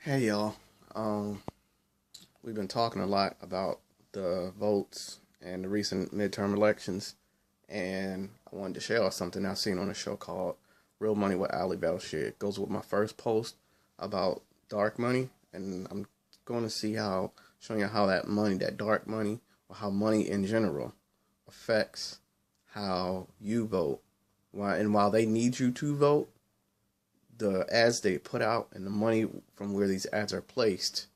Hey y'all. We've been talking a lot about the votes and the recent midterm elections, and I wanted to share y'all something I've seen on a show called Real Money with Velshi. It goes with my first post about dark money, and I'm going to showing you how that money, that dark money, or how money in general affects how you vote. While they need you to vote, the ads they put out and the money from where these ads are placed,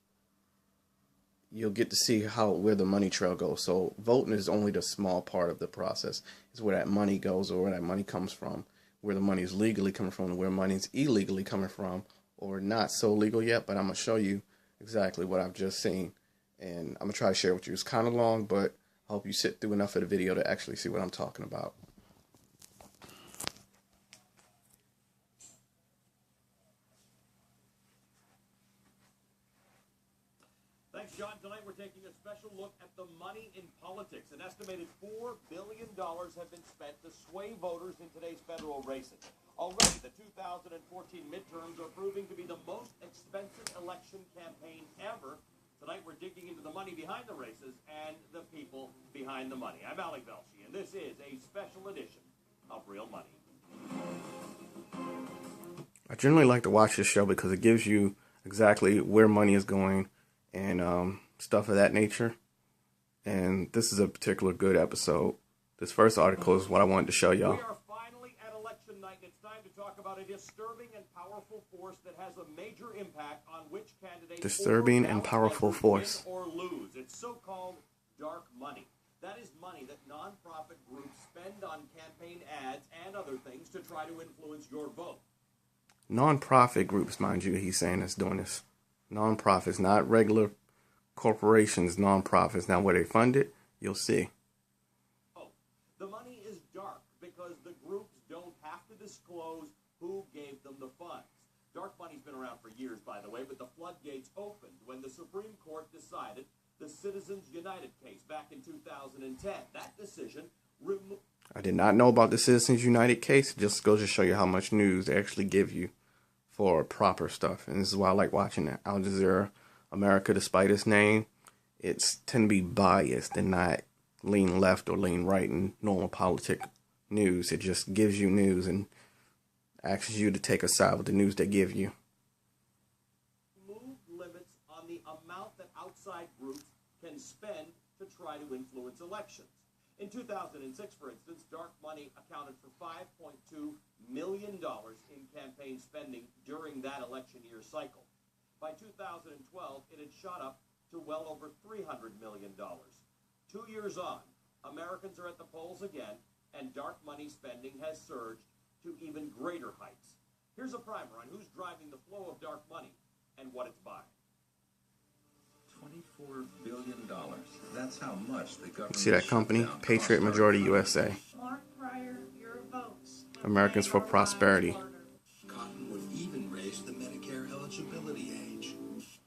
you'll get to see where the money trail goes. So voting is only the small part of the process. It's where that money goes, or where that money comes from, where the money is legally coming from, and where money is illegally coming from, or not so legal yet. But I'm gonna show you exactly what I've just seen, and I'm gonna try to share with you. It's kind of long, but I hope you sit through enough of the video to actually see what I'm talking about. Thanks, John. Tonight we're taking a special look at the money in politics. An estimated $4 billion have been spent to sway voters in today's federal races. Already, the 2014 midterms are proving to be the most expensive election campaign ever. Tonight we're digging into the money behind the races and the people behind the money. I'm Velshi, and this is a special edition of Real Money. I generally like to watch this show because it gives you exactly where money is going and stuff of that nature. And this is a particular good episode. This first article is what I wanted to show y'all. We are finally at election night. It's time to talk about a disturbing and powerful force that has a major impact on which candidate Disturbing and powerful force. Win or lose. It's so-called dark money. That is money that nonprofit groups spend on campaign ads and other things to try to influence your vote. Non-profit groups, mind you, he's saying that's doing this. Non-profits, not regular corporations, non-profits. Now, where they fund it, you'll see. Oh, the money is dark because the groups don't have to disclose who gave them the funds. Dark money's been around for years, by the way, but the floodgates opened when the Supreme Court decided the Citizens United case back in 2010. That decision I did not know about the Citizens United case. It just goes to show you how much news they actually give you for proper stuff. And this is why I like watching it. Aljezeera America, despite its name, it's tend to be biased and not lean left or lean right in normal politic news. It just gives you news and asks you to take a side with the news they give you. Move limits on the amount that outside groups can spend to try to influence elections. In 2006, for instance, dark money accounted for $5.2 million in campaign spending during that election year cycle. By 2012, it had shot up to well over $300 million. 2 years on, Americans are at the polls again, and dark money spending has surged to even greater heights. Here's a primer on who's driving the flow of dark money and what it's buying. $24 billion. That's how much the government. See that company? Patriot Majority USA. Mark Pryor, your votes. Americans for Prosperity. Cotton would even raise the Medicare eligibility age.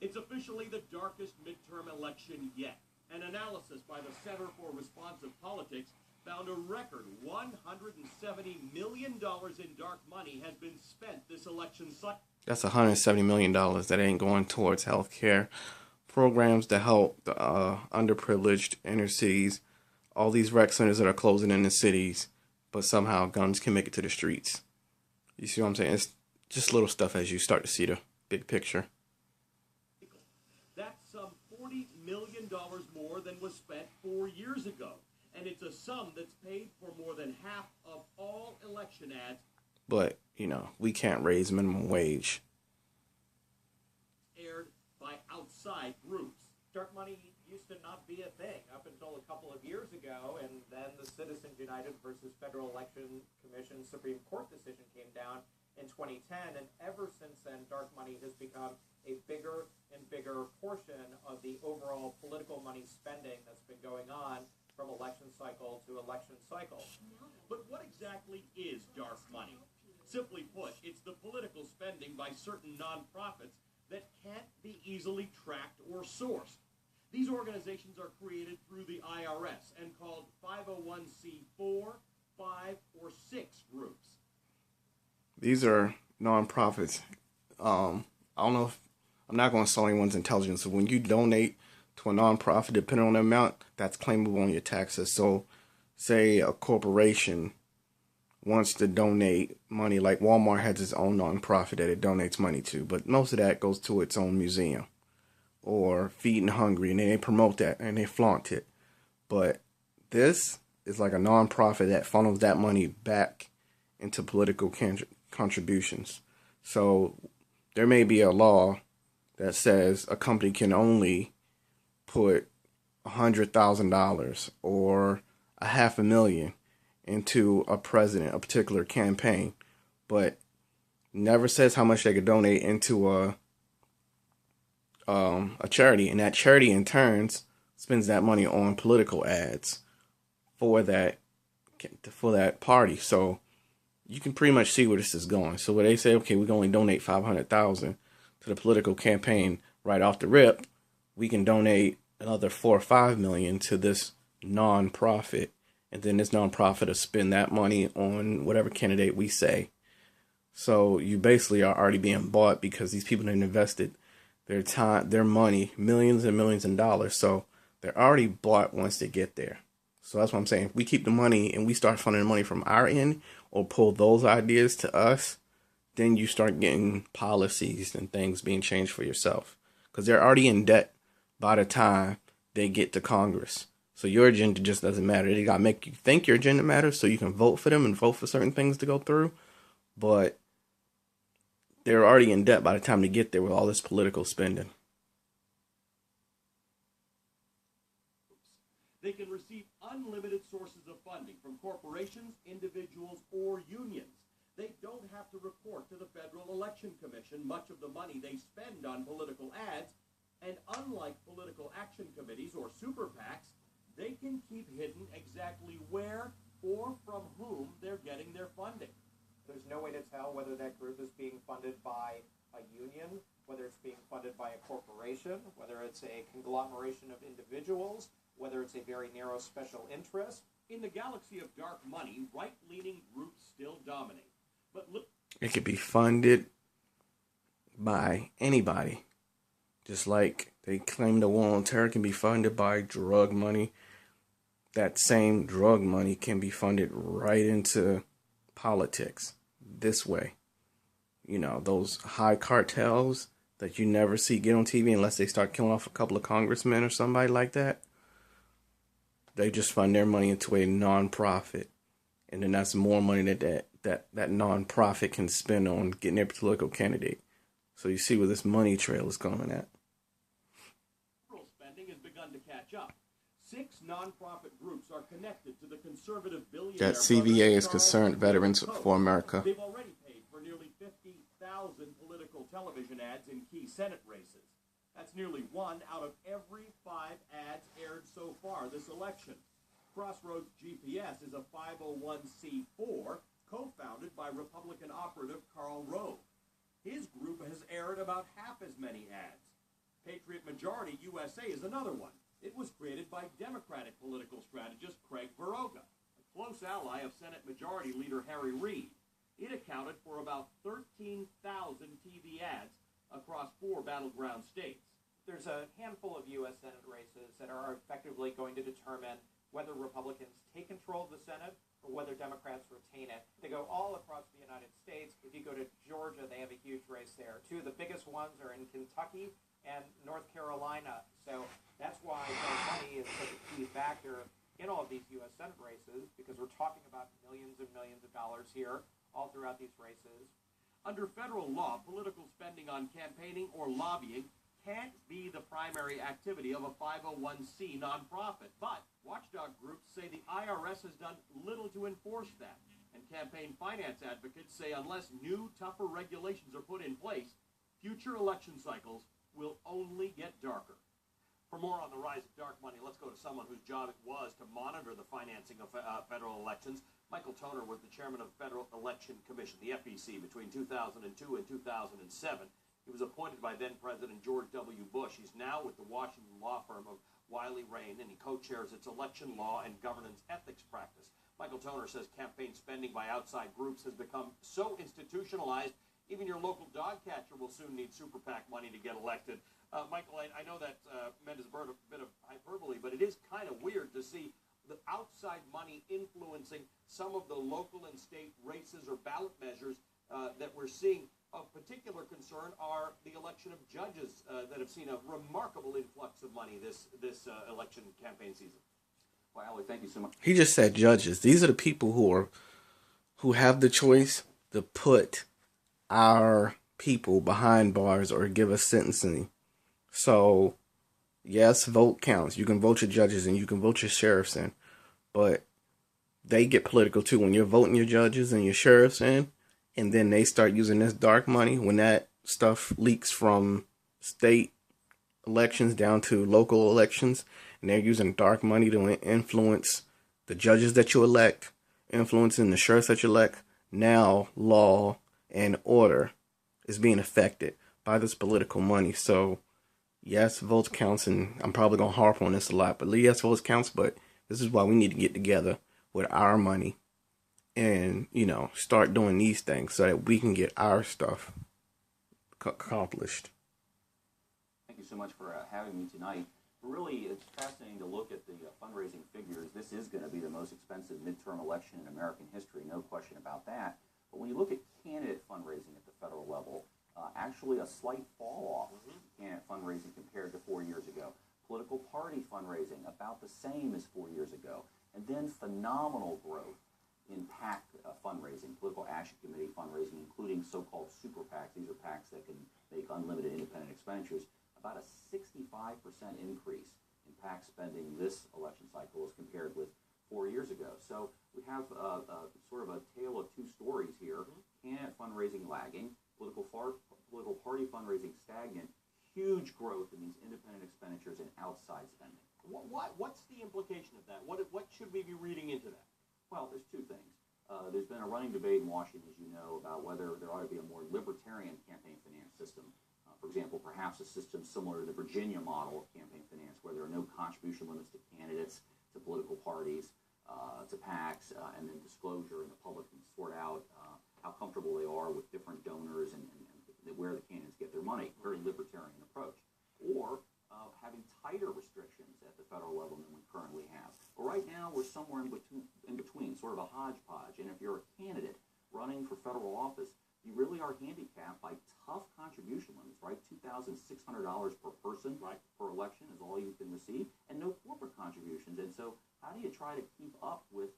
It's officially the darkest midterm election yet. An analysis by the Center for Responsive Politics found a record $170 million in dark money has been spent this election cycle. That's $170 million that ain't going towards health care, programs to help the underprivileged inner cities, all these rec centers that are closing in the cities, but somehow guns can make it to the streets. You see what I'm saying? It's just little stuff as you start to see the big picture. That's some $40 million more than was spent 4 years ago. And it's a sum that's paid for more than half of all election ads. But, you know, we can't raise minimum wage. Aired by outside groups. Dark money used to not be a thing up until a couple of years ago, and then the Citizens United versus Federal Election Commission Supreme Court decision came down in 2010, and ever since then, dark money has become a bigger and bigger portion of the overall political money spending that's been going on from election cycle to election cycle. But what exactly is dark money? Simply put, it's the political spending by certain nonprofits that can't be easily tracked or sourced. These organizations are created through the IRS and called 501c4, 5, or 6 groups. These are nonprofits. I don't know if I'm not going to insult anyone's intelligence. So when you donate to a nonprofit, depending on the amount, that's claimable on your taxes. So say a corporation wants to donate money, like Walmart has its own nonprofit that it donates money to, but most of that goes to its own museum or Feeding Hungry, and they promote that and they flaunt it. But this is like a nonprofit that funnels that money back into political contributions. So there may be a law that says a company can only put $100,000 or $500,000 into a president, a particular campaign, but never says how much they could donate into a charity, and that charity in turns spends that money on political ads for that party. So you can pretty much see where this is going. So where they say, okay, we can only donate $500,000 to the political campaign right off the rip, we can donate another $4 or $5 million to this nonprofit, and then this nonprofit will spend that money on whatever candidate we say. So you basically are already being bought because these people have invested their time, their money, millions and millions of dollars. So they're already bought once they get there. So that's what I'm saying. If we keep the money and we start funding the money from our end or pull those ideas to us, then you start getting policies and things being changed for yourself. Because they're already in debt by the time they get to Congress. So your agenda just doesn't matter. They got to make you think your agenda matters so you can vote for them and vote for certain things to go through. But they're already in debt by the time they get there with all this political spending. They can receive unlimited sources of funding from corporations, individuals, or unions. They don't have to report to the Federal Election Commission much of the money they spend on political ads, and unlike political action committees or super PACs, they can keep hidden exactly where or from whom they're getting their funding. There's no way to tell whether that group is being funded by a union, whether it's being funded by a corporation, whether it's a conglomeration of individuals, whether it's a very narrow special interest. In the galaxy of dark money, right-leaning groups still dominate. But look, it could be funded by anybody. Just like they claim the war on terror can be funded by drug money, that same drug money can be funded right into politics this way. You know, those high cartels that you never see get on TV unless they start killing off a couple of congressmen or somebody like that. They just fund their money into a non-profit. And then that's more money that non-profit can spend on getting their political candidate. So you see where this money trail is going at. federal spending has begun to catch up. 6 nonprofit groups are connected to the conservative billionaire. That CVA is Concerned Veterans for America. They've already paid for nearly 50,000 political television ads in key Senate races. That's nearly 1 out of every 5 ads aired so far this election. Crossroads GPS is a 501c4 co-founded by Republican operative Karl Rove. His group has aired about half as many ads. Patriot Majority USA is another one. It was created by Democratic political strategist Craig Verhoeven, a close ally of Senate Majority Leader Harry Reid. It accounted for about 13,000 TV ads across 4 battleground states. There's a handful of U.S. Senate races that are effectively going to determine whether Republicans take control of the Senate or whether Democrats retain it. They go all across the United States. If you go to Georgia, they have a huge race there. 2 of the biggest ones are in Kentucky and North Carolina. So that's why money is such a key factor in all of these U.S. Senate races, because we're talking about millions and millions of dollars here all throughout these races. Under federal law, political spending on campaigning or lobbying can't be the primary activity of a 501c nonprofit. But watchdog groups say the IRS has done little to enforce that. And campaign finance advocates say unless new, tougher regulations are put in place, future election cycles will only get darker. For more on the rise of dark money, let's go to someone whose job it was to monitor the financing of federal elections. Michael Toner was the chairman of the Federal Election Commission, the FEC, between 2002 and 2007. He was appointed by then-President George W. Bush. He's now with the Washington law firm of Wiley Rain, and he co-chairs its election law and governance ethics practice. Michael Toner says campaign spending by outside groups has become so institutionalized Even your local dog catcher will soon need super PAC money to get elected. Michael, I know that meant as a bit of hyperbole, but it is kind of weird to see the outside money influencing some of the local and state races or ballot measures that we're seeing. Of particular concern are the election of judges that have seen a remarkable influx of money this election campaign season. Well, Ali, thank you so much. He just said judges. These are the people who have the choice to put our people behind bars or give us sentencing. So, yes, vote counts. You can vote your judges and you can vote your sheriffs in, but they get political too. When you're voting your judges and your sheriffs in, and then they start using this dark money, when that stuff leaks from state elections down to local elections, and they're using dark money to influence the judges that you elect, influencing the sheriffs that you elect, now law and order is being affected by this political money. So, yes, votes counts, and I'm probably going to harp on this a lot, but yes, votes counts, but this is why we need to get together with our money and, start doing these things so that we can get our stuff accomplished. Thank you so much for having me tonight. Really, it's fascinating to look at the fundraising figures. This is going to be the most expensive midterm election in American history, no question about that. But when you look at candidate fundraising at the federal level, actually a slight fall off in candidate fundraising compared to 4 years ago. Political party fundraising about the same as 4 years ago. And then phenomenal growth in PAC fundraising, political action committee fundraising, including so-called super PACs. These are PACs that can make unlimited independent expenditures. About a 65% increase in PAC spending this election cycle as compared with 4 years ago. So we have sort of a tale of two stories here. Candidate fundraising lagging, political party fundraising stagnant, huge growth in these independent expenditures and outside spending. What's the implication of that? What should we be reading into that? Well, there's two things. There's been a running debate in Washington, as you know, about whether there ought to be a more libertarian campaign finance system. For example, perhaps a system similar to the Virginia model of campaign finance, where there are no contribution limits to candidates, to political parties, to PACs, and then disclosure, and the public can sort out how comfortable they are with different donors and where the candidates get their money. Very libertarian approach. Or having tighter restrictions at the federal level than we currently have. But right now, we're somewhere in between, sort of a hodgepodge. And if you're a candidate running for federal office, you really are handicapped by tough contribution limits, right? $2,600 per person per election is all you can receive, and no corporate contributions. And so how do you try to keep up with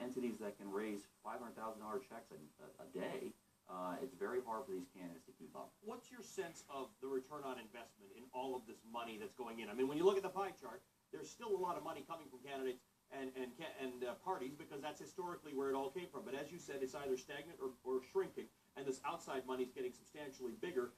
entities that can raise $500,000 checks a day? It's very hard for these candidates to keep up. What's your sense of the return on investment in all of this money that's going in? I mean, when you look at the pie chart, there's still a lot of money coming from candidates and parties, because that's historically where it all came from. But as you said, it's either stagnant or shrinking, and this outside money is getting substantially bigger.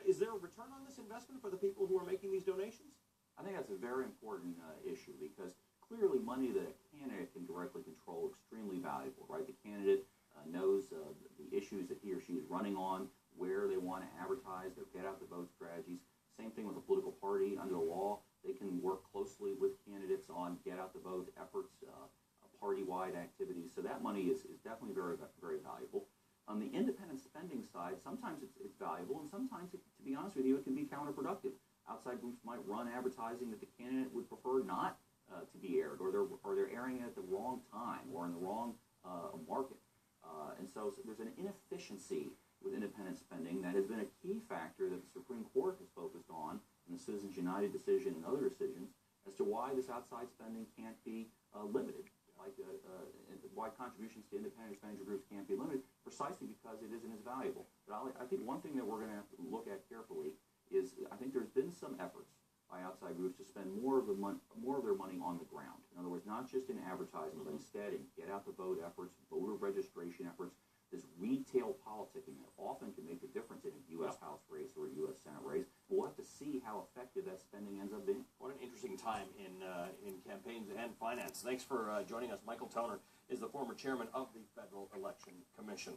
Is there a return on this investment for the people who are making these donations? I think that's a very important issue, because clearly money that a candidate can directly control is extremely valuable, right? The candidate knows the issues that he or she is running on, where they want to advertise, their get-out-the-vote strategies. Same thing with a political party. Under the law, they can work closely with candidates on get-out-the-vote efforts, party-wide activities. So that money is definitely very, very valuable. On the independent spending side, sometimes it's valuable, and sometimes, to be honest with you, it can be counterproductive. Outside groups might run advertising that the candidate would prefer not to be aired, or they're airing it at the wrong time or in the wrong market. And so there's an inefficiency with independent spending that has been a key factor that the Supreme Court has focused on in the Citizens United decision and other decisions as to why this outside spending can't be limited, why contributions to independent expenditure groups can't be limited, precisely because it isn't as valuable. But I think one thing that we're going to have to look at carefully is I think there's been some efforts by outside groups to spend more of their money on the ground. In other words, not just in advertising, but instead in get-out-the-vote efforts, voter registration efforts, this retail politicking that often can make a difference in a U.S. House race or a U.S. Senate race. We'll have to see how effective that spending ends up being. What an interesting time in campaigns and finance. Thanks for joining us. Michael Toner is the former chairman of the Federal Election Commission.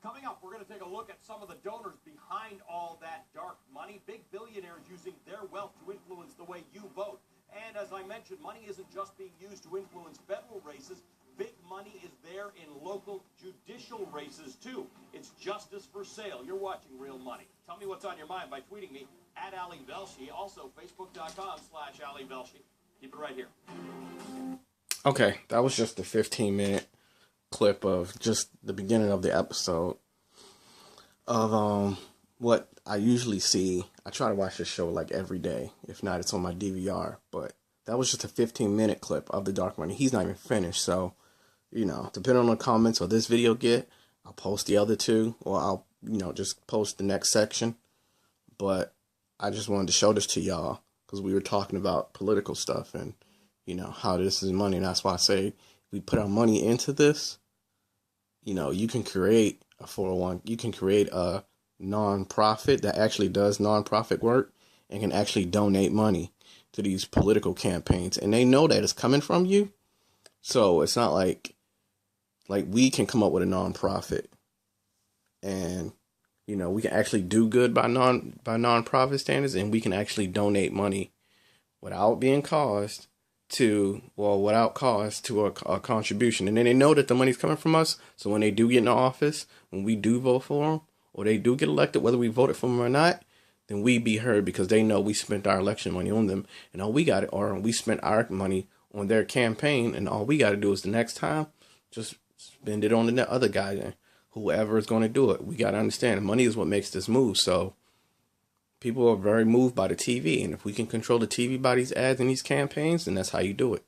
Coming up, we're going to take a look at some of the donors behind all that dark money. Big billionaires using their wealth to influence the way you vote. And as I mentioned, money isn't just being used to influence federal races. Big money is there in local judicial races, too. It's justice for sale. You're watching Real Money. Tell me what's on your mind by tweeting me at Ali Velshi. Also, Facebook.com/Ali Velshi. Keep it right here. Okay, that was just a 15-minute clip of just the beginning of the episode of what I usually see. I try to watch this show like every day. If not, it's on my DVR. But that was just a 15-minute clip of the dark money. He's not even finished. So, depending on the comments or this video get, I'll post the other two, or I'll, just post the next section. But I just wanted to show this to y'all because we were talking about political stuff and, how this is money. And that's why I say we put our money into this. You can create a 401. You can create a non-profit that actually does non-profit work and can actually donate money to these political campaigns. And they know that it's coming from you. So it's not like we can come up with a non-profit and, we can actually do good by non-profit standards, and we can actually donate money without cost to a contribution. And then they know that the money's coming from us. So when they do get in office, when we do vote for them, or they do get elected, whether we voted for them or not, then we be heard because they know we spent our election money on them, and we spent our money on their campaign, and all we got to do is the next time just spend it on the other guy, then whoever is going to do it. We got to understand money is what makes this move. So people are very moved by the TV, and if we can control the TV by these ads and these campaigns, then that's how you do it.